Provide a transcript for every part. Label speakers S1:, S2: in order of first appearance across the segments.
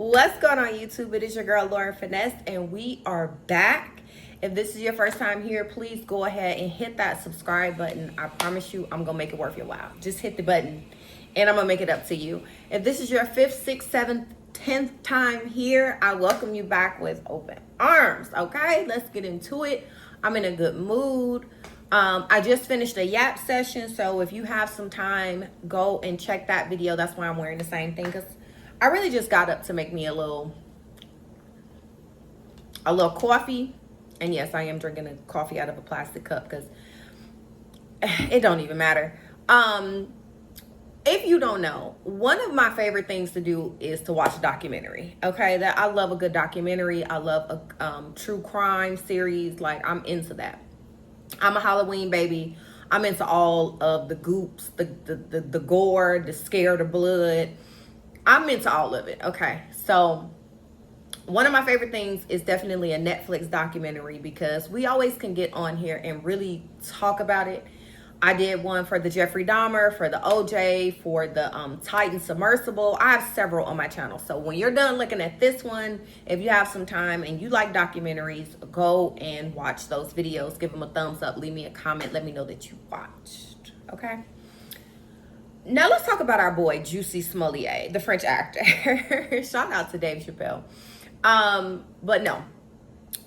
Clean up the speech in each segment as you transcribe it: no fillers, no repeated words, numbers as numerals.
S1: What's going on YouTube? It is your girl Lauren Finesse and we are back. If this is your first time here, please go ahead and hit that subscribe button. I promise you I'm gonna make it worth your while. Just hit the button and I'm gonna make it up to you. If this is your 5th, 6th, 7th, 10th time here, I welcome you back with open arms. Okay, let's get into it. I'm in a good mood. I just finished a yap session, so if you have some time, go and check that video. That's why I'm wearing the same thing, because I really just got up to make me a little coffee. And yes, I am drinking a coffee out of a plastic cup because it don't even matter. If you don't know, one of my favorite things to do is to watch a documentary. Okay, that I love a good documentary. I love a true crime series. Like, I'm into that. I'm a Halloween baby. I'm into all of the goops, the gore, the scare, the blood. I'm into all of it. Okay, so one of my favorite things is definitely a Netflix documentary, because we always can get on here and really talk about it. I did one for the Jeffrey Dahmer, for the OJ, for the Titan submersible. I have several on my channel. So when you're done looking at this one, if you have some time and you like documentaries, go and watch those videos. Give them a thumbs up. Leave me a comment. Let me know that you watched. Okay. Now let's talk about our boy, Jussie Smollett, the French actor. Shout out to Dave Chappelle. But no.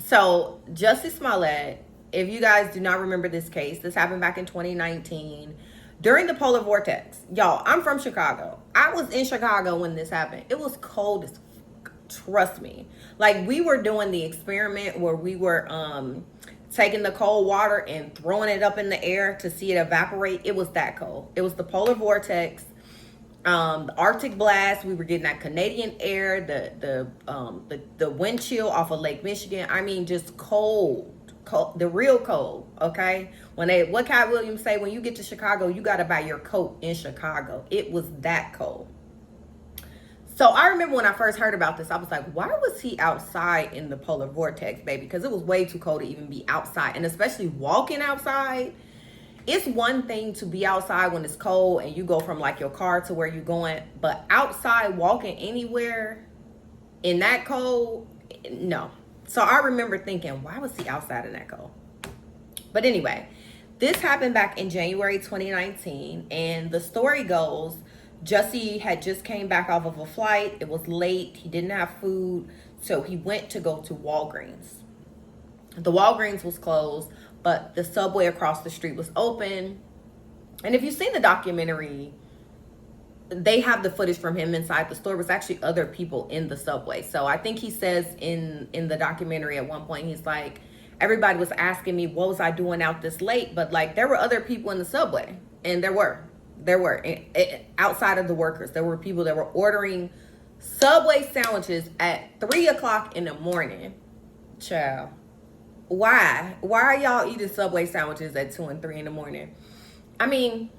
S1: So Jussie Smollett, if you guys do not remember this case, this happened back in 2019 during the polar vortex. Y'all, I'm from Chicago. I was in Chicago when this happened. It was cold as fuck, trust me. Like, we were doing the experiment where we were taking the cold water and throwing it up in the air to see it evaporate. It was that cold. It was the polar vortex, the Arctic blast. We were getting that Canadian air, the wind chill off of Lake Michigan. I mean, just cold, the real cold. Okay, what Cat Williams say, when you get to Chicago, you got to buy your coat in Chicago. It was that cold. So I remember when I first heard about this, I was like, why was he outside in the polar vortex, baby? Because it was way too cold to even be outside, and especially walking outside. It's one thing to be outside when it's cold and you go from like your car to where you're going, but outside walking anywhere in that cold, no. So I remember thinking, why was he outside in that cold? But anyway, this happened back in January 2019, and the story goes, Jussie had just came back off of a flight. It was late. He didn't have food, so he went to go to Walgreens. The Walgreens was closed, but the Subway across the street was open. And if you've seen the documentary, they have the footage from him inside the store. It was actually other people in the Subway. So I think he says in the documentary at one point, he's like, everybody was asking me, what was I doing out this late? But like, there were other people in the Subway, and there were outside of the workers. There were people that were ordering Subway sandwiches at 3 o'clock in the morning. Child. Why are y'all eating Subway sandwiches at 2 and 3 in the morning? I mean,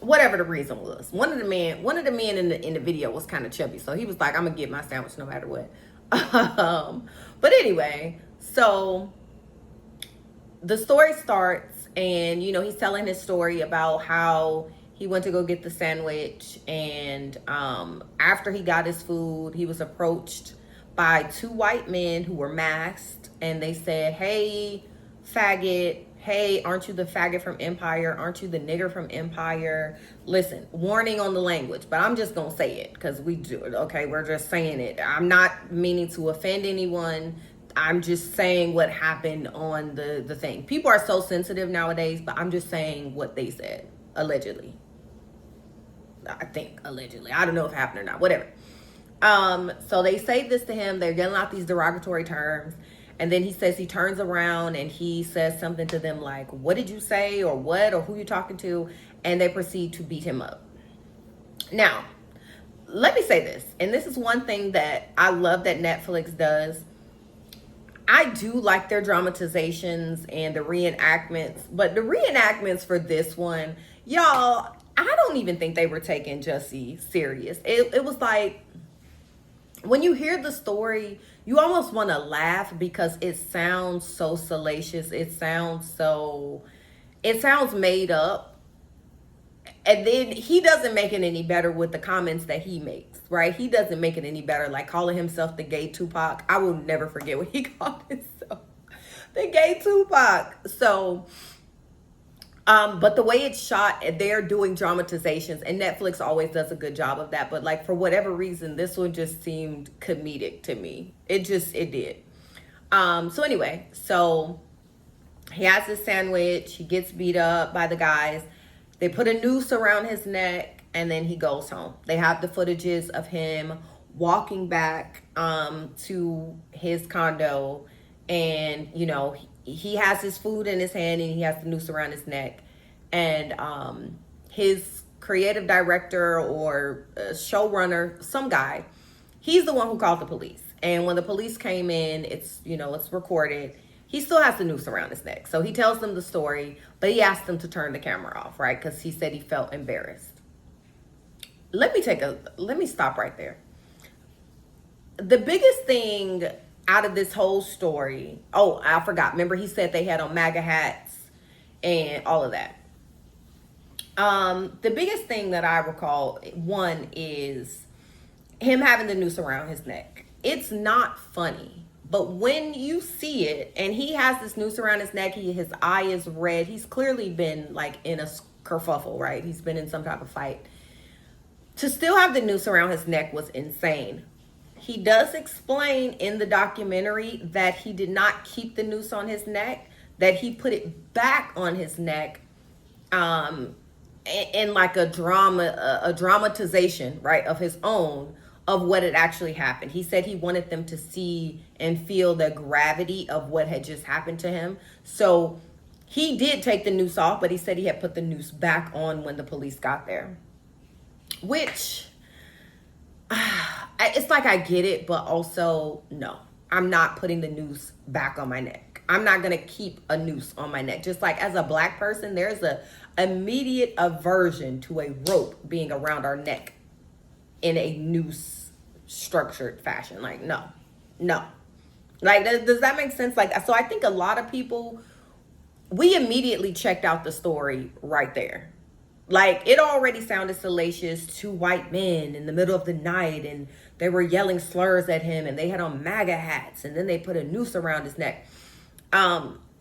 S1: whatever the reason was. One of the men in the video was kind of chubby, so he was like, I'm gonna get my sandwich no matter what. But anyway, so the story starts, and you know, he's telling his story about how he went to go get the sandwich, and after he got his food, he was approached by 2 white men who were masked, and they said, hey, faggot. Hey, aren't you the faggot from Empire? Aren't you the nigger from Empire? Listen, warning on the language, but I'm just going to say it because we do it, okay? We're just saying it. I'm not meaning to offend anyone. I'm just saying what happened on the thing. People are so sensitive nowadays, but I'm just saying what they said, allegedly. I think, allegedly. I don't know if it happened or not, whatever. So they say this to him. They're yelling out these derogatory terms. And then he says, he turns around and he says something to them like, what did you say, or what, or who you talking to? And they proceed to beat him up. Now, let me say this, and this is one thing that I love that Netflix does. I do like their dramatizations and the reenactments, but the reenactments for this one, y'all, I don't even think they were taking Jussie serious. It was like, when you hear the story, you almost want to laugh because it sounds so salacious. It sounds made up. And then he doesn't make it any better with the comments that he makes, right? He doesn't make it any better, like calling himself the gay Tupac. I will never forget what he called himself, the gay Tupac. So, but the way it's shot, they're doing dramatizations, and Netflix always does a good job of that. But like for whatever reason, this one just seemed comedic to me. It did. So anyway, so he has his sandwich. He gets beat up by the guys. They put a noose around his neck, and then he goes home. They have the footages of him walking back to his condo, and you know he has his food in his hand and he has the noose around his neck. And his creative director or showrunner, some guy, he's the one who called the police. And when the police came in, it's recorded. He still has the noose around his neck. So he tells them the story, but he asked them to turn the camera off, right? Because he said he felt embarrassed. Let me stop right there. The biggest thing out of this whole story, oh, I forgot. Remember, he said they had on MAGA hats and all of that. The biggest thing that I recall, one, is him having the noose around his neck. It's not funny. But when you see it, and he has this noose around his neck, his eye is red. He's clearly been like in a kerfuffle, right? He's been in some type of fight. To still have the noose around his neck was insane. He does explain in the documentary that he did not keep the noose on his neck, that he put it back on his neck in like a dramatization, right, of his own, of what had actually happened. He said he wanted them to see and feel the gravity of what had just happened to him. So he did take the noose off, but he said he had put the noose back on when the police got there. Which, it's like I get it, but also, no. I'm not putting the noose back on my neck. I'm not going to keep a noose on my neck. Just like as a black person, there's a immediate aversion to a rope being around our neck in a noose structured fashion. Like, no. Like, does that make sense? Like, so I think a lot of people, we immediately checked out the story right there. Like, it already sounded salacious. Two white men in the middle of the night, and they were yelling slurs at him, and they had on MAGA hats, and then they put a noose around his neck.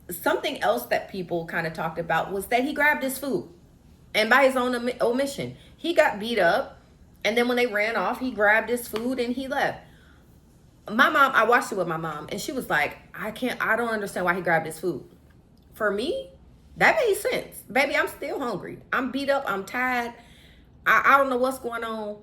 S1: Something else that people kind of talked about was that he grabbed his food, and by his own omission, he got beat up, and then when they ran off, he grabbed his food and he left. My mom, I watched it with my mom, and she was like, I don't understand why he grabbed his food. For me, that made sense. Baby, I'm still hungry. I'm beat up. I'm tired. I don't know what's going on.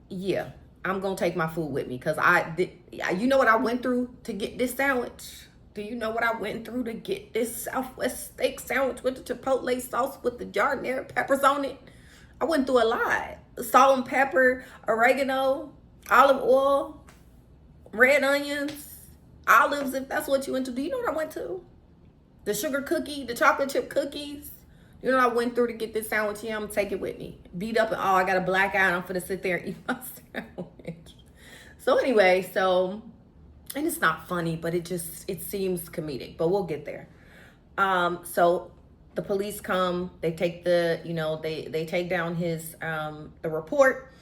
S1: Yeah, I'm going to take my food with me because you know what I went through to get this sandwich? Do you know what I went through to get this Southwest steak sandwich with the chipotle sauce with the jardinera peppers on it? I went through a lot. Salt and pepper, oregano, olive oil, red onions, olives, if that's what you went to. Do you know what I went to? The sugar cookie, the chocolate chip cookies. You know what I went through to get this sandwich? Yeah, I'm going to take it with me. Beat up and all. I got a black eye and I'm going to sit there and eat my sandwich. So anyway, and it's not funny, but it seems comedic, but we'll get there. So the police come, they take they take down his, the report,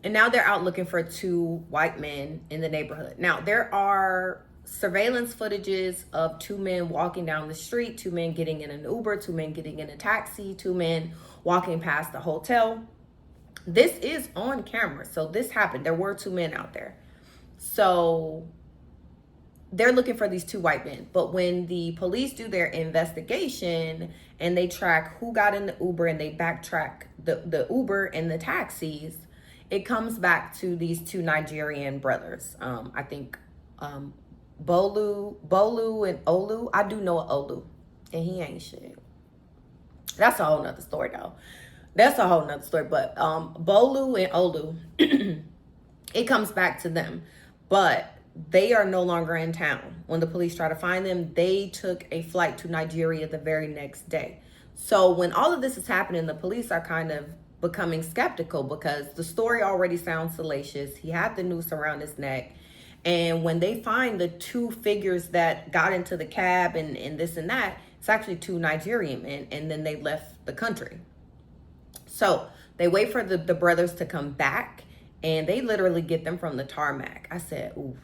S1: and now they're out looking for two white men in the neighborhood. Now there are surveillance footages of two men walking down the street, two men getting in an Uber, two men getting in a taxi, two men walking past the hotel. This is on camera. So this happened. There were two men out there. So they're looking for these two white men. But when the police do their investigation and they track who got in the Uber and they backtrack the Uber and the taxis, it comes back to these two Nigerian brothers. I think Bolu and Olu. I do know an Olu, and he ain't shit. That's a whole nother story though. But Bolu and Olu, it comes back to them, but they are no longer in town. When the police try to find them, they took a flight to Nigeria the very next day. So when all of this is happening, the police are kind of becoming skeptical because the story already sounds salacious. He had the noose around his neck. And when they find the two figures that got into the cab and this and that, it's actually two Nigerian men, and then they left the country. So They wait for the brothers to come back, and they literally get them from the tarmac. I said, ooh,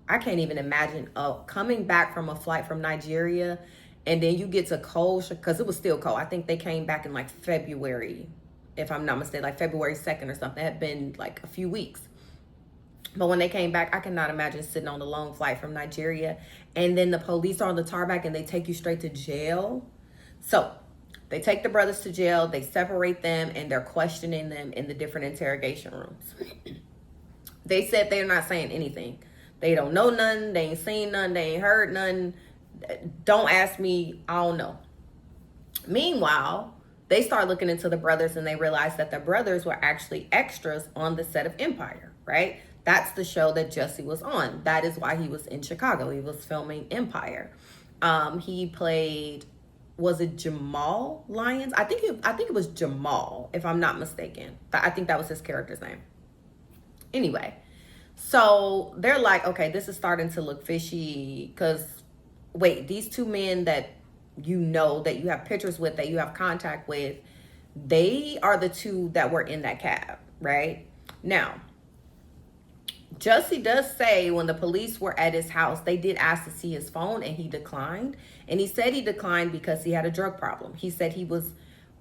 S1: I can't even imagine coming back from a flight from Nigeria, and then you get to cold, because it was still cold. I think they came back in like February, if I'm not mistaken, like February 2nd or something. It had been like a few weeks. But when they came back, I cannot imagine sitting on a long flight from Nigeria, and then the police are on the tarmac and they take you straight to jail. So they take the brothers to jail, they separate them, and they're questioning them in the different interrogation rooms. They said they're not saying anything. They don't know nothing, they ain't seen nothing, they ain't heard nothing. Don't ask me, I don't know. Meanwhile, they start looking into the brothers, and they realize that the brothers were actually extras on the set of Empire, right? That's the show that Jussie was on. That is why he was in Chicago. He was filming Empire. He played, was it Jamal Lyons? I think it was Jamal, if I'm not mistaken. I think that was his character's name. Anyway, so they're like, okay, this is starting to look fishy, because wait, these two men that you know, that you have pictures with, that you have contact with, they are the two that were in that cab, right? Now, Jussie does say when the police were at his house, they did ask to see his phone, and he declined. And he said he declined because he had a drug problem. He said he was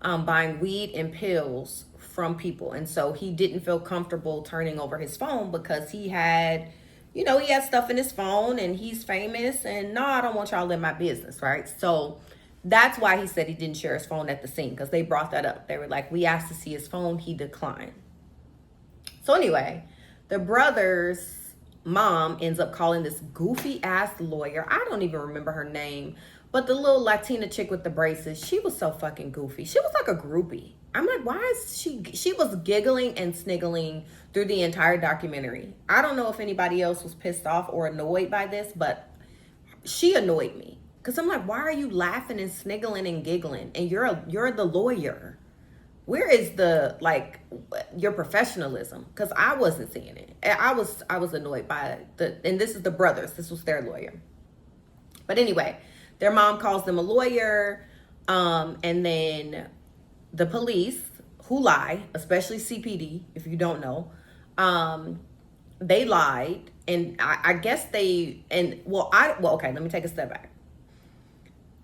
S1: buying weed and pills from people. And so he didn't feel comfortable turning over his phone because he had, he had stuff in his phone, and he's famous. And no, I don't want y'all in my business, right? So that's why he said he didn't share his phone at the scene, because they brought that up. They were like, we asked to see his phone, he declined. So anyway, the brother's mom ends up calling this goofy ass lawyer. I don't even remember her name, but the little Latina chick with the braces, she was so fucking goofy. She was like a groupie. I'm like, why is she was giggling and sniggling through the entire documentary. I don't know if anybody else was pissed off or annoyed by this, but she annoyed me. Because I'm like, why are you laughing and sniggling and giggling? And you're the lawyer. Where is your professionalism? Because I wasn't seeing it. I was annoyed by it. And this is the brothers. This was their lawyer. But anyway, their mom calls them a lawyer. And then the police, who lie, especially CPD, if you don't know, they lied. And I guess okay, let me take a step back.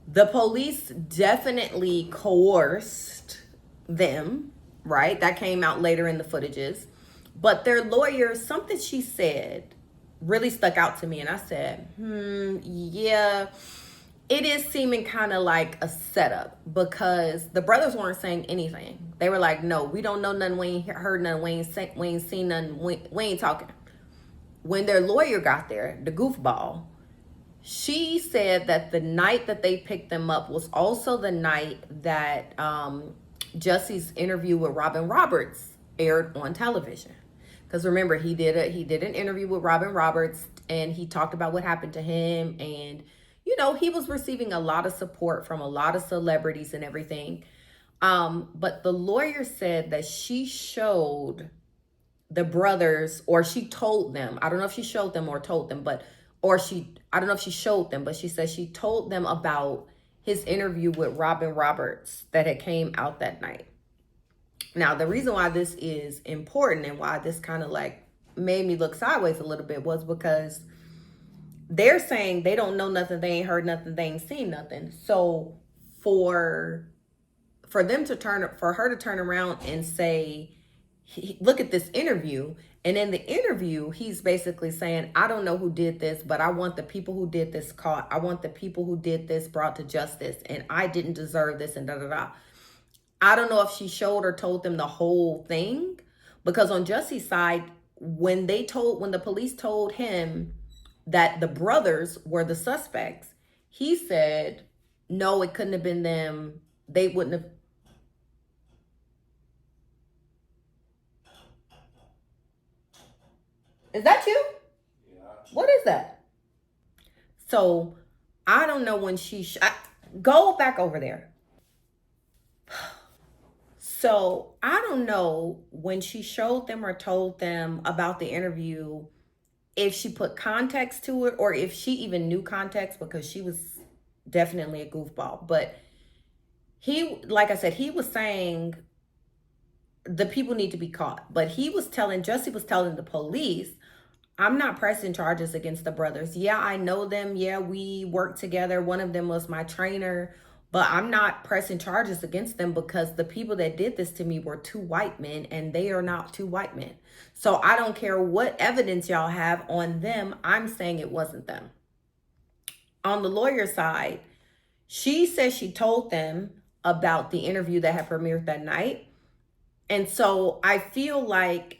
S1: The police definitely coerced them, right? That came out later in the footages. But their lawyer, something she said really stuck out to me. And I said, yeah, it is seeming kind of like a setup, because the brothers weren't saying anything. They were like, no, we don't know nothing. We ain't heard nothing. We ain't seen nothing. We ain't talking. When their lawyer got there, the goofball, she said that the night that they picked them up was also the night that Jussie's interview with Robin Roberts aired on television. Because remember, he did an interview with Robin Roberts, and he talked about what happened to him, and he was receiving a lot of support from a lot of celebrities and everything. But the lawyer said that she showed the brothers, or she told them, I don't know if she showed them or told them, I don't know if she showed them, but she said she told them about his interview with Robin Roberts that had came out that night. Now, the reason why this is important and why this kind of made me look sideways a little bit was because they're saying they don't know nothing, they ain't heard nothing, they ain't seen nothing. So for her to turn around and say, look at this interview. And in the interview, he's basically saying, I don't know who did this, but I want the people who did this caught. I want the people who did this brought to justice. And I didn't deserve this, and da-da-da. I don't know if she showed or told them the whole thing, because on Jussie's side, when the police told him that the brothers were the suspects, he said, no, it couldn't have been them. They wouldn't have. Is that you? Yeah. What is that? So I don't know when go back over there. So I don't know when she showed them or told them about the interview, if she put context to it or if she even knew context, because she was definitely a goofball. But like I said, he was saying the people need to be caught. But Jussie was telling the police, I'm not pressing charges against the brothers. Yeah, I know them. Yeah, we worked together. One of them was my trainer. But I'm not pressing charges against them because the people that did this to me were two white men and they are not two white men. So I don't care what evidence y'all have on them. I'm saying it wasn't them. On the lawyer side, she says she told them about the interview that had premiered that night. And so I feel like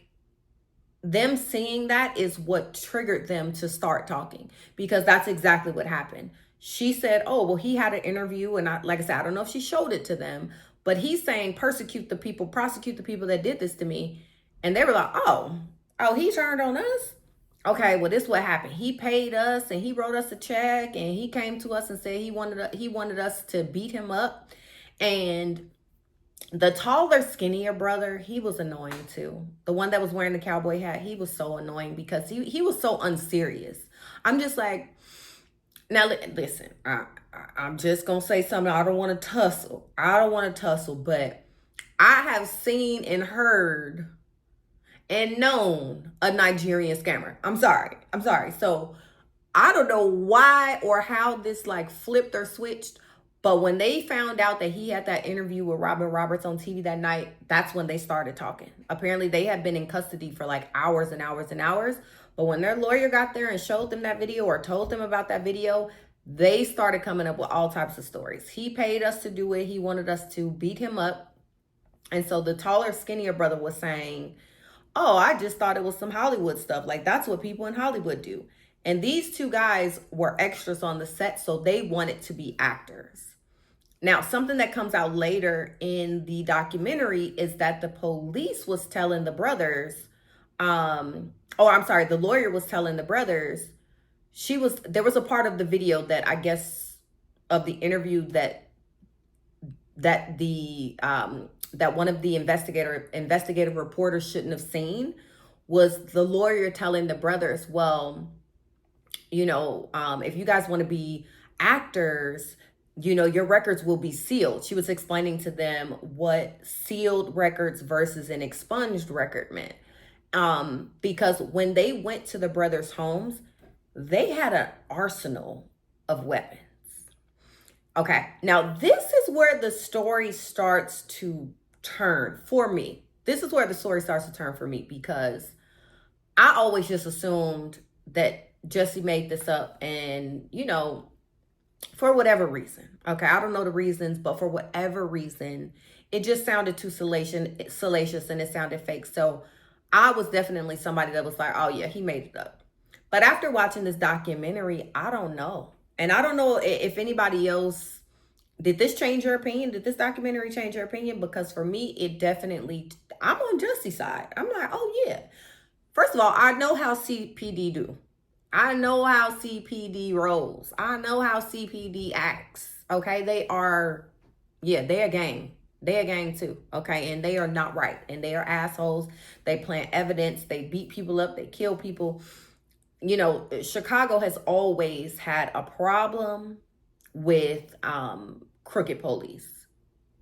S1: them seeing that is what triggered them to start talking, because that's exactly what happened. She said, oh, well, he had an interview, and like I said, I don't know if she showed it to them, but he's saying prosecute the people that did this to me. And they were like, oh, he turned on us? Okay, well, this is what happened. He paid us and he wrote us a check and he came to us and said he wanted us to beat him up. And the taller, skinnier brother, he was annoying too. The one that was wearing the cowboy hat, he was so annoying because he was so unserious. I'm just like, now listen, I'm just going to say something. I don't want to tussle. But I have seen and heard and known a Nigerian scammer. I'm sorry. So I don't know why or how this like flipped or switched. But when they found out that he had that interview with Robin Roberts on TV that night, that's when they started talking. Apparently, they had been in custody for like hours and hours and hours. But when their lawyer got there and showed them that video or told them about that video, they started coming up with all types of stories. He paid us to do it. He wanted us to beat him up. And so the taller, skinnier brother was saying, oh, I just thought it was some Hollywood stuff. Like, that's what people in Hollywood do. And these two guys were extras on the set, so they wanted to be actors. Now, something that comes out later in the documentary is that the police was telling the brothers, the lawyer was telling the brothers, there was a part of the video that I guess of the interview that one of the investigative reporters shouldn't have seen, was the lawyer telling the brothers, well, if you guys want to be actors, your records will be sealed. She was explaining to them what sealed records versus an expunged record meant. Because when they went to the brothers' homes, they had an arsenal of weapons. Okay, now this is where the story starts to turn for me. Because I always just assumed that Jussie made this up and, for whatever reason. Okay, I don't know the reasons, but for whatever reason, it just sounded too salacious and it sounded fake. So I was definitely somebody that was like, oh yeah, he made it up. But after watching this documentary, I don't know. And I don't know if anybody else, did this change your opinion? Did this documentary change your opinion? Because for me, it definitely, I'm on Jussie's side. I'm like, oh yeah. First of all, I know how CPD do. I know how CPD rolls. I know how CPD acts. Okay, they are a gang. They a gang too. Okay, and they are not right. And they are assholes. They plant evidence. They beat people up. They kill people. Chicago has always had a problem with crooked police.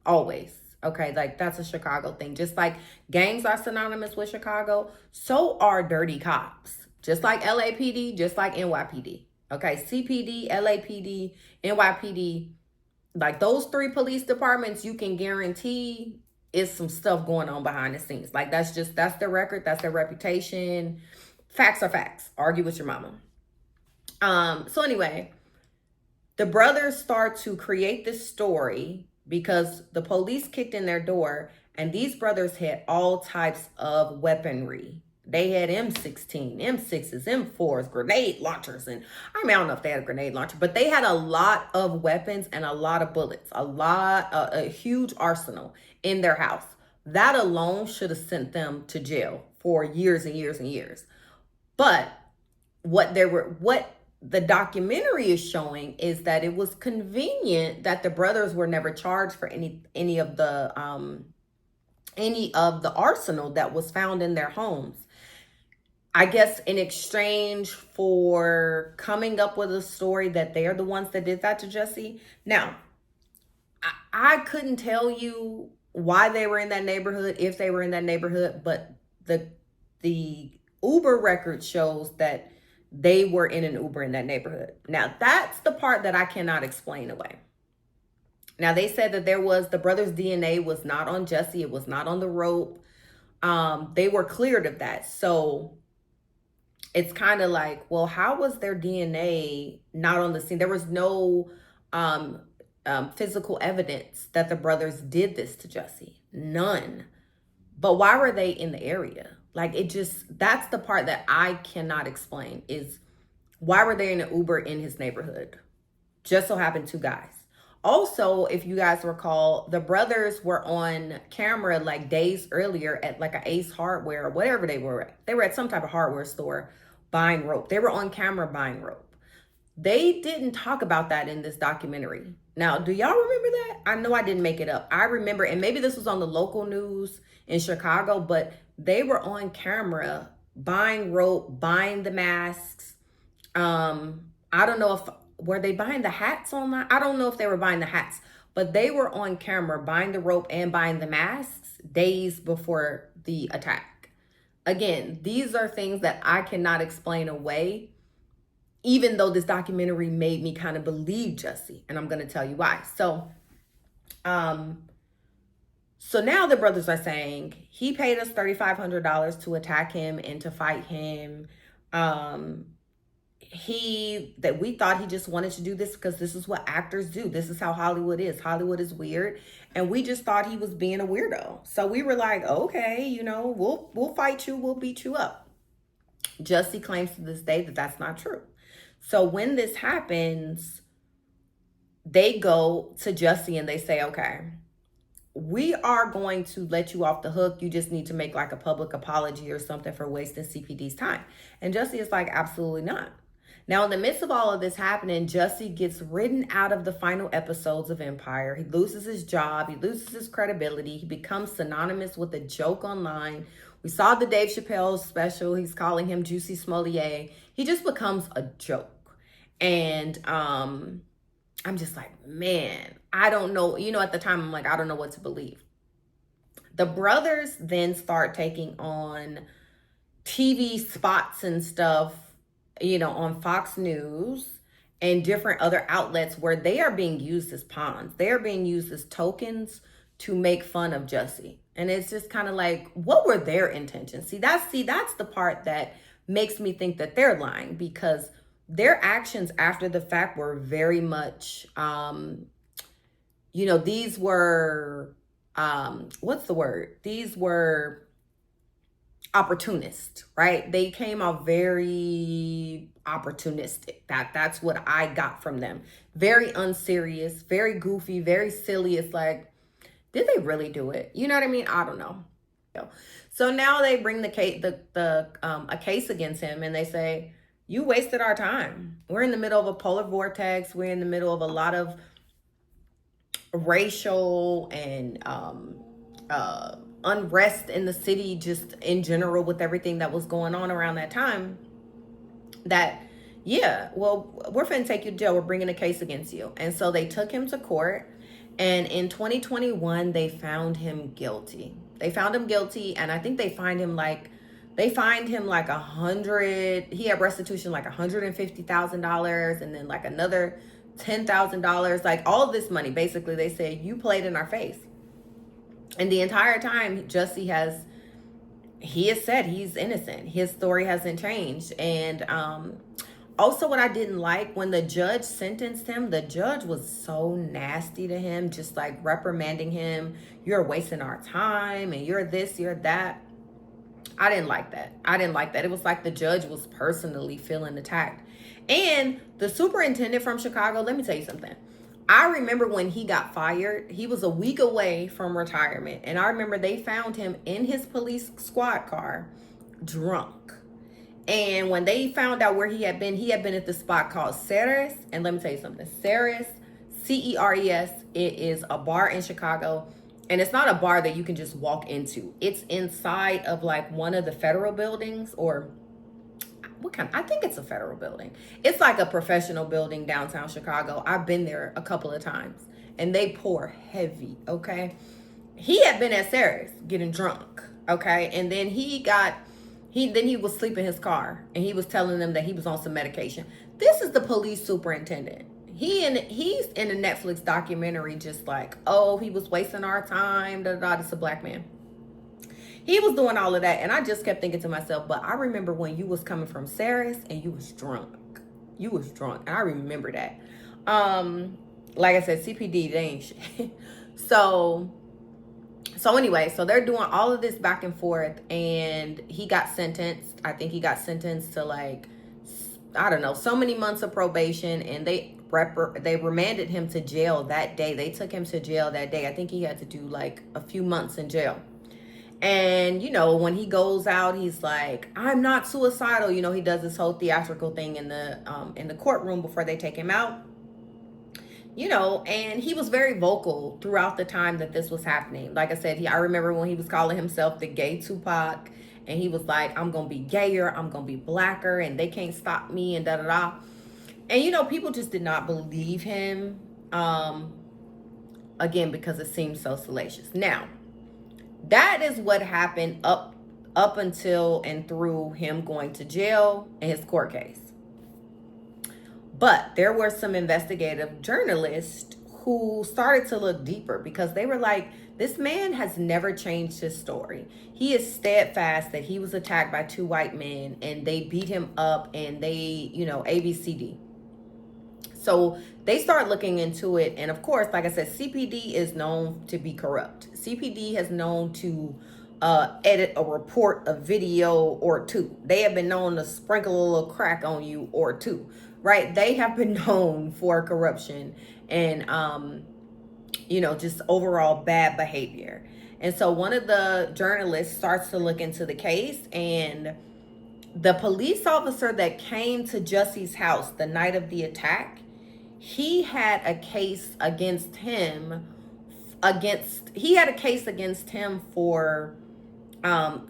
S1: Always. Okay, like that's a Chicago thing. Just like gangs are synonymous with Chicago, so are dirty cops. Just like LAPD, just like NYPD. Okay, CPD, LAPD, NYPD, like those three police departments, you can guarantee is some stuff going on behind the scenes. Like that's their record, that's their reputation. Facts are facts. Argue with your mama. So anyway, the brothers start to create this story because the police kicked in their door and these brothers had all types of weaponry. They had M16, M6s, M4s, grenade launchers. And I don't know if they had a grenade launcher, but they had a lot of weapons and a lot of bullets, a huge arsenal in their house. That alone should have sent them to jail for years and years and years. But what the documentary is showing is that it was convenient that the brothers were never charged for any of the arsenal that was found in their homes. I guess in exchange for coming up with a story that they're the ones that did that to Jussie. Now, I couldn't tell you why they were in that neighborhood, if they were in that neighborhood, but the Uber record shows that they were in an Uber in that neighborhood. Now, that's the part that I cannot explain away. Now, they said that the brother's DNA was not on Jussie. It was not on the rope. They were cleared of that. So it's kind of like, well, how was their DNA not on the scene? There was no physical evidence that the brothers did this to Jussie. None. But why were they in the area? Like, that's the part that I cannot explain, is why were they in an Uber in his neighborhood? Just so happened 2 guys. Also, if you guys recall, the brothers were on camera like days earlier at like a Ace Hardware or whatever they were at. They were at some type of hardware store buying rope. They were on camera buying rope. They didn't talk about that in this documentary. Now, do y'all remember that? I know I didn't make it up. I remember, and maybe this was on the local news in Chicago, but they were on camera buying rope, buying the masks. I don't know if, were they buying the hats online? I don't know if they were buying the hats, but they were on camera buying the rope and buying the masks days before the attack. Again, these are things that I cannot explain away, even though this documentary made me kind of believe Jussie, and I'm going to tell you why. So now the brothers are saying he paid us $3,500 to attack him and to fight him. That we thought he just wanted to do this because this is what actors do. This is how Hollywood is. Hollywood is weird. And we just thought he was being a weirdo. So we were like, okay, we'll fight you. We'll beat you up. Jussie claims to this day that that's not true. So when this happens, they go to Jussie and they say, okay, we are going to let you off the hook. You just need to make like a public apology or something for wasting CPD's time. And Jussie is like, absolutely not. Now, in the midst of all of this happening, Jussie gets written out of the final episodes of Empire. He loses his job. He loses his credibility. He becomes synonymous with a joke online. We saw the Dave Chappelle special. He's calling him Jussie Smollett. He just becomes a joke. And I'm just like, man, I don't know. At the time, I'm like, I don't know what to believe. The brothers then start taking on TV spots and stuff, on Fox News and different other outlets where they are being used as pawns. They are being used as tokens to make fun of Jussie. And it's just kind of like, what were their intentions? See, that's the part that makes me think that they're lying, because their actions after the fact were very much, these were, what's the word? These were opportunist, right? They came out very opportunistic. That's what I got from them. Very unserious, very goofy, very silly. It's like, did they really do it? You know what I mean? I don't know. So now they bring the case, a case against him, and they say, you wasted our time. We're in the middle of a polar vortex. We're in the middle of a lot of racial and unrest in the city, just in general, with everything that was going on around that time. That, yeah, well, we're finna take you to jail. We're bringing a case against you. And so they took him to court. And in 2021, they found him guilty. They found him guilty. And I think they fined him like he had restitution like $150,000, and then like another $10,000, like all of this money. Basically, they said, you played in our face. And the entire time, Jussie has said he's innocent. His story hasn't changed. And also, what I didn't like, when the judge sentenced him, the judge was so nasty to him, just like reprimanding him. You're wasting our time, and you're this, you're that. I didn't like that. It was like the judge was personally feeling attacked. And the superintendent from Chicago, let me tell you something. I remember when he got fired, he was a week away from retirement. And I remember they found him in his police squad car, drunk. And when they found out where he had been at the spot called Ceres. And let me tell you something. Ceres, Ceres, it is a bar in Chicago. And it's not a bar that you can just walk into. It's inside of like one of the federal buildings, or I think it's a federal building. It's like a professional building downtown Chicago. I've been there a couple of times, and they pour heavy, okay? he had been at Sarah's getting drunk, okay, and then he was sleeping in his car, and he was telling them that he was on some medication. This is the police superintendent. He's in a Netflix documentary, just like, oh, he was wasting our time. Da da da. It's a black man. He was doing all of that, and I just kept thinking to myself, but I remember when you was coming from Sarah's and you was drunk. You was drunk, and I remember that. Like I said, CPD, they ain't shit. So anyway, so they're doing all of this back and forth, and he got sentenced. I think he got sentenced to, like, I don't know, so many months of probation, and they remanded him to jail that day. They took him to jail that day. I think he had to do like a few months in jail. And, you know, when he goes out, he's like, I'm not suicidal. You know, he does this whole theatrical thing in the courtroom before they take him out. You know, and he was very vocal throughout the time that this was happening. Like I said, I remember when he was calling himself the gay Tupac, and he was like, I'm going to be gayer, I'm going to be blacker, and they can't stop me, and da-da-da. And, you know, people just did not believe him, again, because it seemed so salacious. Now, that is what happened up until and through him going to jail and his court case. But there were some investigative journalists who started to look deeper, because they were like, this man has never changed his story. He is steadfast that he was attacked by 2 white men and they beat him up and they, you know, ABCD. So they start looking into it. And of course, like I said, CPD is known to be corrupt. CPD has known to edit a report, a video or 2. They have been known to sprinkle a little crack on you or 2, right? They have been known for corruption and, you know, just overall bad behavior. And so one of the journalists starts to look into the case, and the police officer that came to Jussie's house the night of the attack, he had a case against him for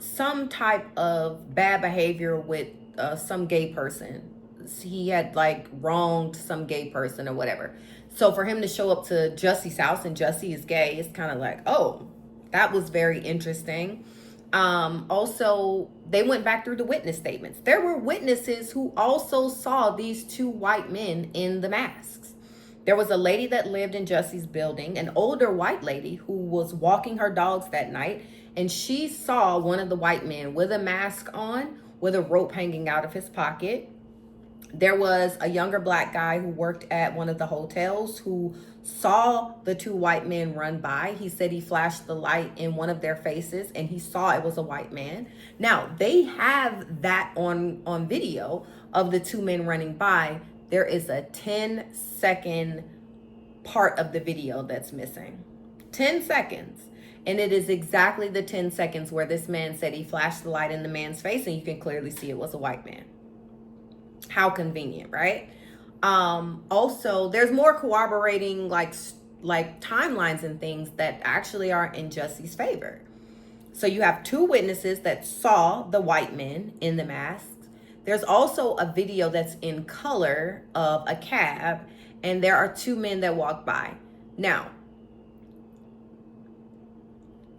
S1: some type of bad behavior with some gay person. He had like wronged some gay person or whatever. So for him to show up to Jussie's house and Jussie is gay, it's kind of like, oh, that was very interesting. Also, they went back through the witness statements. There were witnesses who also saw these 2 white men in the masks. There was a lady that lived in Jussie's building, an older white lady who was walking her dogs that night, and she saw one of the white men with a mask on, with a rope hanging out of his pocket. There was a younger black guy who worked at one of the hotels who saw the 2 white men run by. He said he flashed the light in one of their faces and he saw it was a white man. Now, they have that on video of the 2 men running by. There is a 10-second part of the video that's missing. 10 seconds. And it is exactly the 10 seconds where this man said he flashed the light in the man's face and you can clearly see it was a white man. How convenient, right? Also, there's more corroborating like timelines and things that actually are in Jussie's favor. So you have 2 witnesses that saw the white men in the masks. There's also a video that's in color of a cab, and there are 2 men that walk by. Now,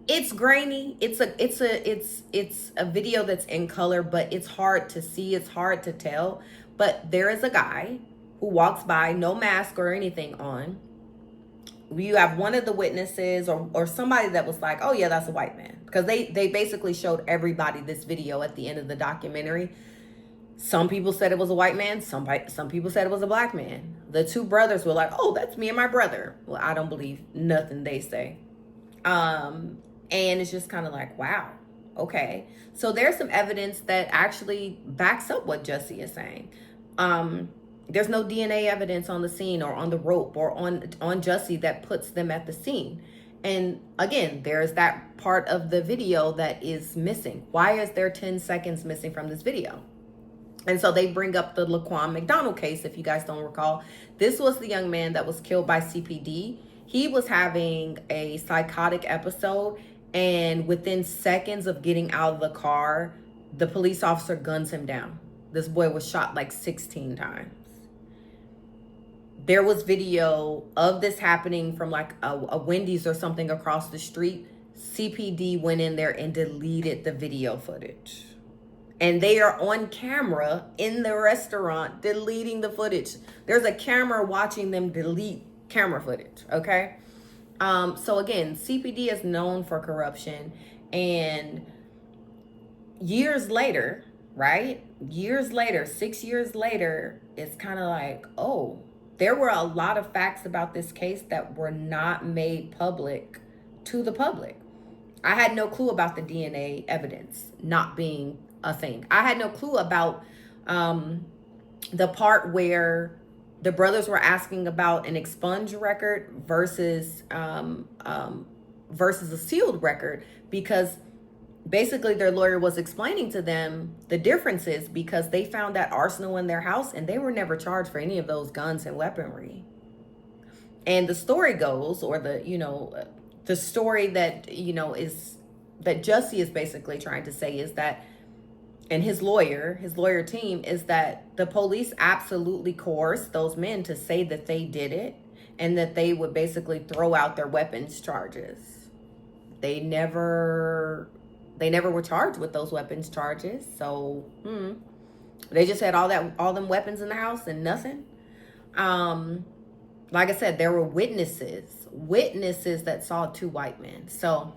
S1: it's grainy. It's a video that's in color, but it's hard to see. It's hard to tell. But there is a guy who walks by, no mask or anything on. You have one of the witnesses or somebody that was like, oh yeah, that's a white man. Because they basically showed everybody this video at the end of the documentary. Some people said it was a white man. Some people said it was a black man. The 2 brothers were like, oh, that's me and my brother. Well, I don't believe nothing they say. And it's just kind of like, wow, okay. So there's some evidence that actually backs up what Jussie is saying. There's no DNA evidence on the scene or on the rope or on Jussie that puts them at the scene. And again, there's that part of the video that is missing. Why is there 10 seconds missing from this video? And so they bring up the Laquan McDonald case, if you guys don't recall. This was the young man that was killed by CPD. He was having a psychotic episode, and within seconds of getting out of the car, the police officer guns him down. This boy was shot like 16 times. There was video of this happening from like a Wendy's or something across the street. CPD went in there and deleted the video footage. And they are on camera in the restaurant deleting the footage. There's a camera watching them delete camera footage, okay? So again, CPD is known for corruption. And years later, right? Years later, 6 years later, it's kind of like, oh, there were a lot of facts about this case that were not made public to the public. I had no clue about the DNA evidence not being a thing. I had no clue about the part where the brothers were asking about an expunged record versus versus a sealed record, because basically their lawyer was explaining to them the differences, because they found that arsenal in their house and they were never charged for any of those guns and weaponry. And the story goes, or the story that, is that Jussie is basically trying to say is that, and his lawyer team, is that the police absolutely coerced those men to say that they did it, and that they would basically throw out their weapons charges. They never were charged with those weapons charges. So they just had all them weapons in the house and nothing. Like I said, there were witnesses that saw two white men. So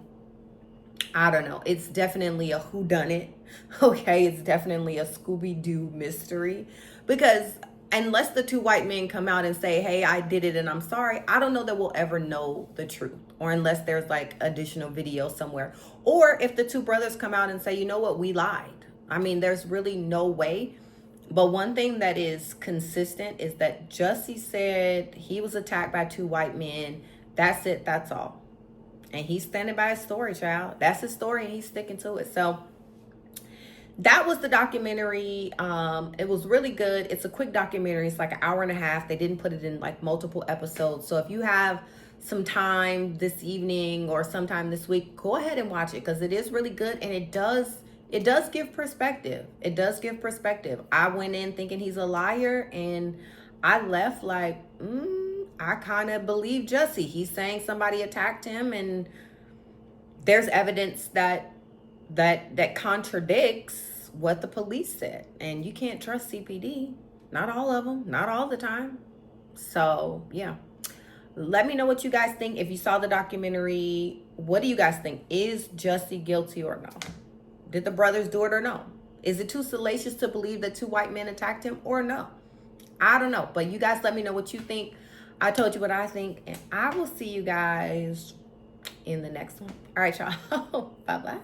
S1: I don't know. It's definitely a whodunit. Okay, it's definitely a Scooby-Doo mystery, because unless the two white men come out and say, hey, I did it and I'm sorry, I don't know that we'll ever know the truth, or unless there's like additional video somewhere, or if the two brothers come out and say, you know what, we lied. I mean, there's really no way. But one thing that is consistent is that Jussie said he was attacked by two white men. That's it. That's all. And he's standing by his story, child. That's his story, and he's sticking to it. So that was the documentary. It was really good. It's a quick documentary. It's like an hour and a half. They didn't put it in like multiple episodes. So if you have some time this evening or sometime this week, go ahead and watch it, because it is really good, and it does give perspective. It does give perspective. I went in thinking he's a liar, and I left like, I kind of believe Jussie. He's saying somebody attacked him, and there's evidence that contradicts what the police said. And you can't trust CPD. Not all of them, not all the time. So yeah, let me know what you guys think. If you saw the documentary, what do you guys think? Is Jussie guilty or no? Did the brothers do it or no? Is it too salacious to believe that two white men attacked him or no? I don't know, but you guys let me know what you think. I told you what I think, and I will see you guys in the next one. All right, y'all. Bye-bye.